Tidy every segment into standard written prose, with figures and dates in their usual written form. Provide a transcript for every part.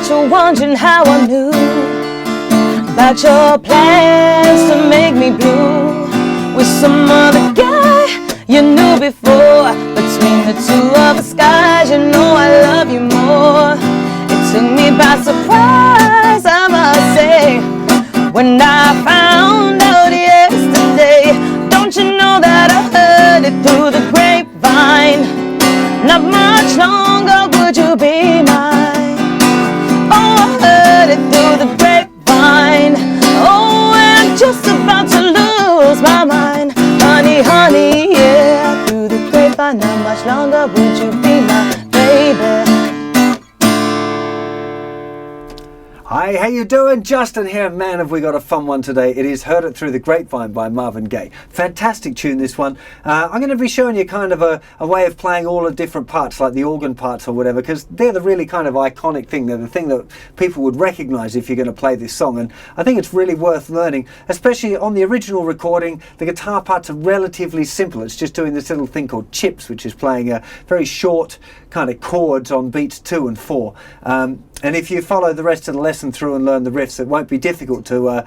You're wondering how I knew about your plans to make me blue with some other guy you knew before. Between the two of us, guys, you know I love you more. It took me by surprise, I must say, when I found out yesterday. Don't you know that I heard it through the grapevine? Not much longer would you be mine. It through the grapevine. Oh, I'm just about to lose my mind. Honey, honey, yeah. Through the grapevine, not much longer would you be my baby. Hi, how you doing? Justin here. Man, have we got a fun one today. It is Heard It Through the Grapevine by Marvin Gaye. Fantastic tune, this one. I'm going to be showing you kind of a way of playing all the different parts, like the organ parts or whatever, because they're the really kind of iconic thing. They're the thing that people would recognize if you're going to play this song, and I think it's really worth learning, especially on the original recording. The guitar parts are relatively simple. It's just doing this little thing called chips, which is playing a very short kind of chords on beats 2 and 4. And if you follow the rest of the lesson through and learn the riffs, it won't be difficult to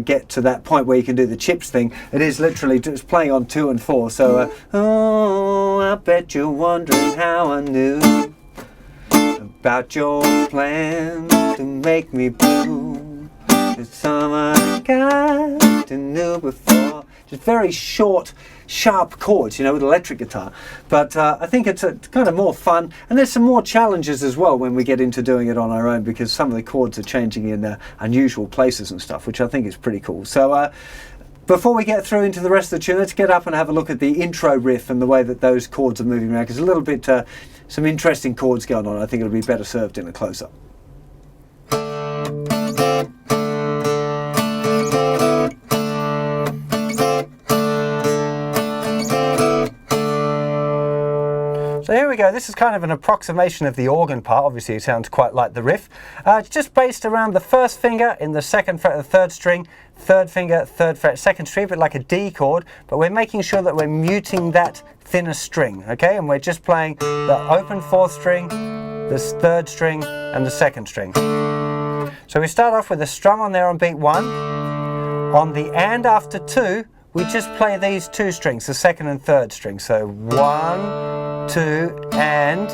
get to that point where you can do the chips thing. It is literally just playing on 2 and 4. So, oh, I bet you're wondering how I knew about your plan to make me blue. It's some other guy you knew before. Just very short, sharp chords, you know, with electric guitar. But I think it's kind of more fun, and there's some more challenges as well when we get into doing it on our own, because some of the chords are changing in unusual places and stuff, which I think is pretty cool. So before we get through into the rest of the tune, let's get up and have a look at the intro riff and the way that those chords are moving around, because a little bit, some interesting chords going on. I think it'll be better served in a close-up. So here we go. This is kind of an approximation of the organ part. Obviously it sounds quite like the riff. It's just based around the first finger in the 2nd fret of the 3rd string, 3rd finger, 3rd fret, 2nd string, a bit like a D chord, but we're making sure that we're muting that thinner string, okay? And we're just playing the open 4th string, the 3rd string, and the 2nd string. So we start off with a strum on there on beat 1. On the and after 2, we just play these 2 strings, the 2nd and 3rd string. So 1, 2, and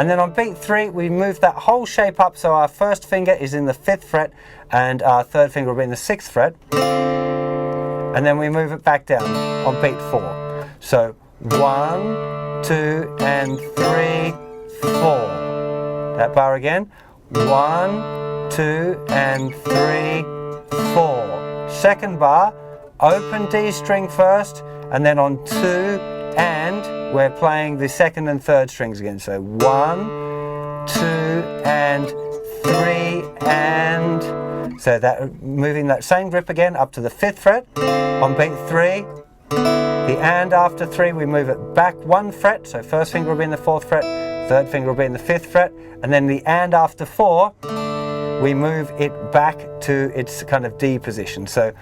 then on beat 3 we move that whole shape up, so our first finger is in the 5th fret and our 3rd finger will be in the 6th fret, and then we move it back down on beat 4. So 1, 2 and 3, 4. That bar again. 1, 2 and 3, 4. Second bar, open D string first, and then on 2 and we're playing the 2nd and 3rd strings again. So 1, 2 and 3 and, so that moving that same grip again up to the 5th fret. On beat 3, the and after 3 we move it back 1 fret, so first finger will be in the 4th fret, 3rd finger will be in the 5th fret, and then the and after 4 we move it back to its kind of D position. So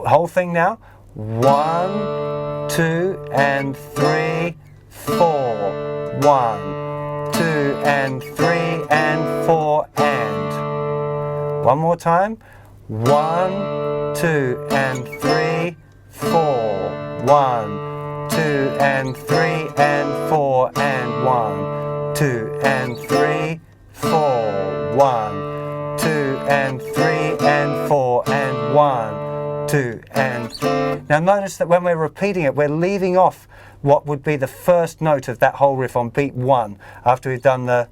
whole thing now, 1, 2 and 3, 4, 1, 2 and 3 and 4 and. One more time, 1, 2 and 3, 4, 1, 2 and 3 and 4 and 1, 2 and 3, 4, 1, 2 and 3 and 4 and 1, 2 and 3. Now notice that when we're repeating it, we're leaving off what would be the first note of that whole riff on beat 1 after we've done the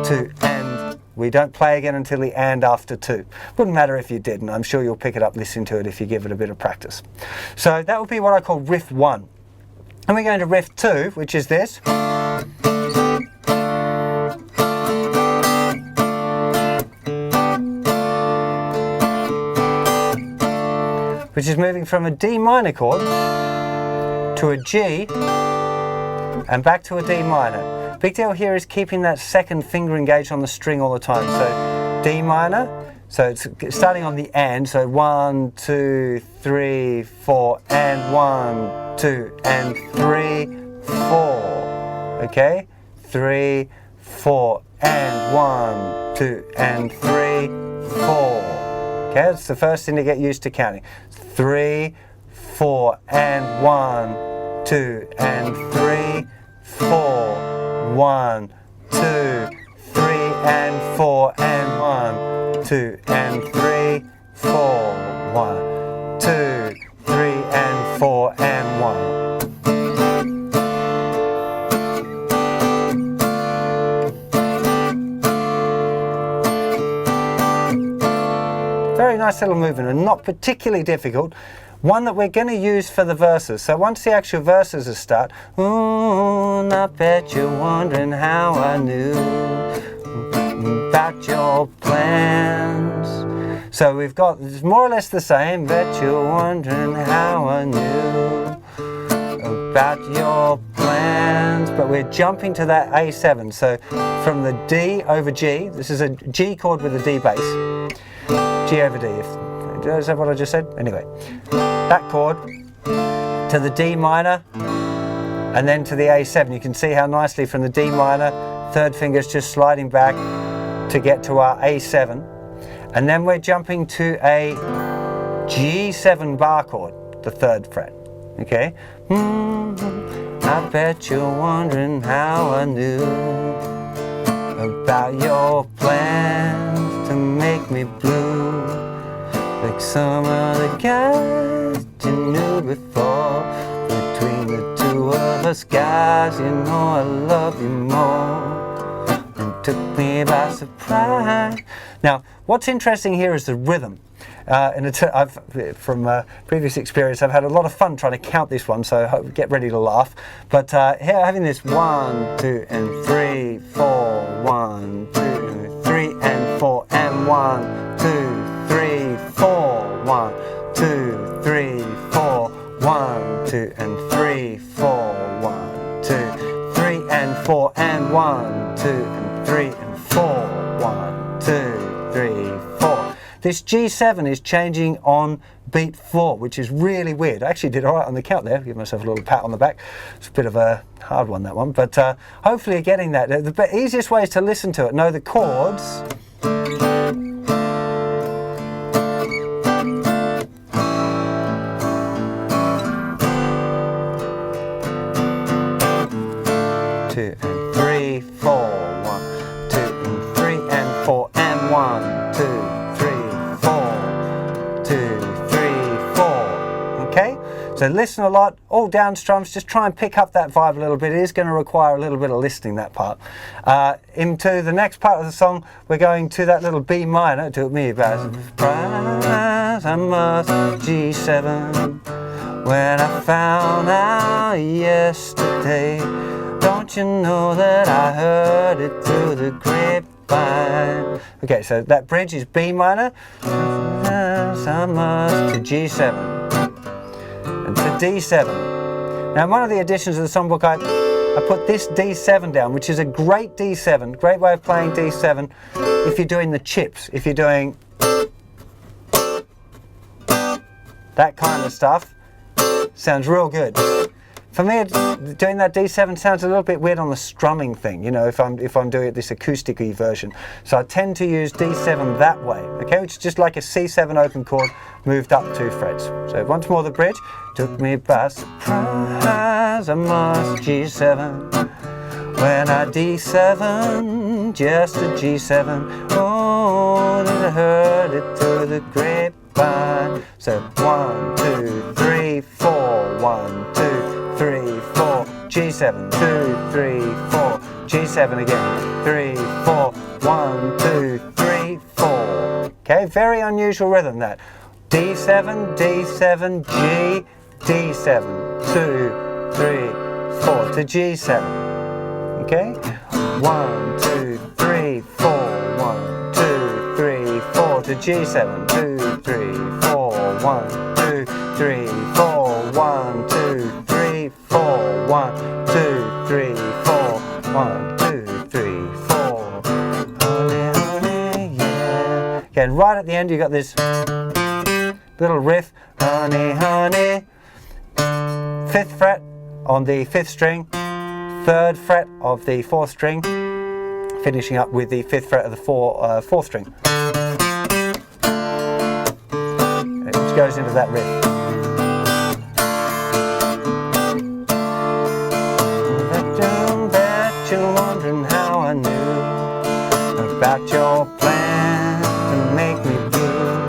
2 and. We don't play again until the and after 2. Wouldn't matter if you didn't. I'm sure you'll pick it up listening to it if you give it a bit of practice. So that would be what I call riff 1. And we're going to riff 2, which is this. Which is moving from a D minor chord to a G and back to a D minor. Big deal here is keeping that second finger engaged on the string all the time. So D minor, so it's starting on the and, so 1, 2, 3, 4, and 1, 2, and 3, 4. Okay? 3, 4, and 1, 2, and 3, 4. Okay, that's the first thing to get used to counting. 3, 4, and 1, 2, and 3, 4. 1, 2, 3, and 4, and 1, 2, and 3, 4. 1, 2, 3, and 4, and 1. Very nice little movement and not particularly difficult. One that we're going to use for the verses. So once the actual verses are start, ooh, I bet you're wondering how I knew about your plans. So we've got, it's more or less the same, bet you're wondering how I knew about your plans, but we're jumping to that A7. So from the D over G, this is a G chord with a D bass. G over D, is that what I just said? Anyway, that chord to the D minor and then to the A7. You can see how nicely from the D minor, third finger's just sliding back to get to our A7. And then we're jumping to a G7 bar chord, the third fret. Okay? I bet you're wondering how I knew about your plans to make me blue, like some of the guys you knew before. Between the two of us guys, you know I love you more, and took me by surprise. Now, what's interesting here is the rhythm. From previous experience, I've had a lot of fun trying to count this one, so get ready to laugh. But here, having this 1, 2, and 3, 4, 1, 2, 3, and 4, and 1, 2, 3, 4, 1, 2, 3, 4, 1, 2, and 3, 4, 1, 2, 3, and 4, and 1, 2, and 3, and 4, 1, 2, 3, 4. This G7 is changing on beat 4, which is really weird. I actually did all right on the count there. Give myself a little pat on the back. It's a bit of a hard one, that one. But hopefully you're getting that. The easiest way is to listen to it. Know the chords. Two and 3, 4, 1, 2 and 3 and 4 and 1, 2, 3, 4, 2, 3, 4. Okay? So listen a lot, all down strums, just try and pick up that vibe a little bit. It is going to require a little bit of listening, that part. Into the next part of the song, we're going to that little B minor. It took me about surprise, I must G7 when I found out yesterday. Don't you know that I heard it through the grapevine? Okay, so that bridge is B minor, I must to G7 and to D7. Now, in one of the editions of the songbook, I put this D7 down, which is a great D7, great way of playing D7 if you're doing the chips, if you're doing that kind of stuff. Sounds real good. For me, doing that D7 sounds a little bit weird on the strumming thing, you know, if I'm doing this acoustic-y version. So I tend to use D7 that way, okay, which is just like a C7 open chord moved up 2 frets. So once more the bridge. Took me by surprise, I must G7 when I D7, just a G7. Oh, that I heard it through the grapevine. So 1, 2, 3, 4, 1, 2, 3, 4, G7, 2, 3, 4, G7 again, 3, 4, 1, 2, 3, 4. Okay, very unusual rhythm that. D7, D7, G, D7, 2, 3, 4 to G7. Okay, 1, 2, 3, 4, 1, 2, 3, 4 to G7, 2, 3, 4, 1, 2, 3, 4, 1, 2, 3, 4, 1, 2, 3, 4, 1. Again, right at the end, you got this little riff, honey, honey, 5th fret on the 5th string, 3rd fret of the 4th string, finishing up with the 5th fret of the 4th string, which goes into that riff. Bet you're wondering how I knew about your plan to make me blue.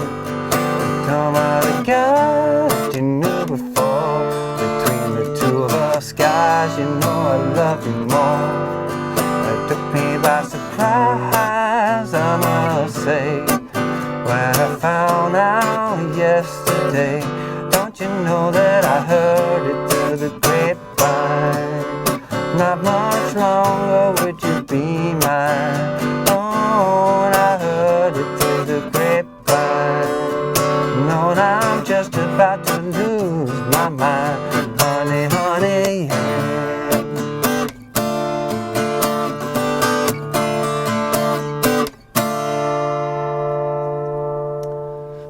Come on, the guys you knew before. Between the two of us, guys, you know I love you more. It took me by surprise, I must say, when I found out yesterday. Don't you know that I heard it through the grapevine? Not much longer would you be mine. Oh, and I heard it through the grapevine. Know that I'm just about to lose my mind. Honey, honey,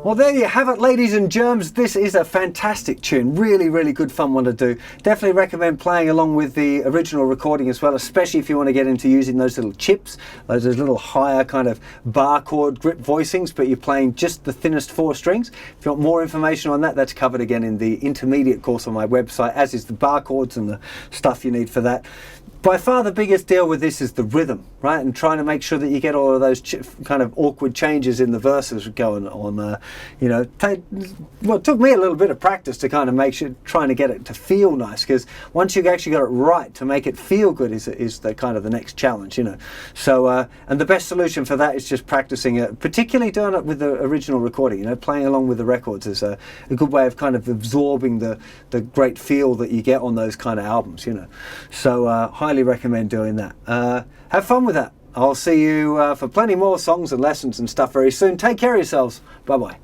well, there you have it, ladies and germs. This is a fantastic tune. Really, really good fun one to do. Definitely recommend playing along with the original recording as well, especially if you want to get into using those little chips, those little higher kind of bar chord grip voicings, but you're playing just the thinnest 4 strings. If you want more information on that, that's covered again in the intermediate course on my website, as is the bar chords and the stuff you need for that. By far the biggest deal with this is the rhythm, right? And trying to make sure that you get all of those kind of awkward changes in the verses going on. You know, it took me a little bit of practice to kind of make sure, trying to get it to feel nice, because once you've actually got it right, to make it feel good is the kind of the next challenge, you know. So, and the best solution for that is just practicing it, particularly doing it with the original recording, you know, playing along with the records is a good way of kind of absorbing the great feel that you get on those kind of albums, you know. So, highly recommend doing that. Have fun with that. I'll see you for plenty more songs and lessons and stuff very soon. Take care of yourselves. Bye bye.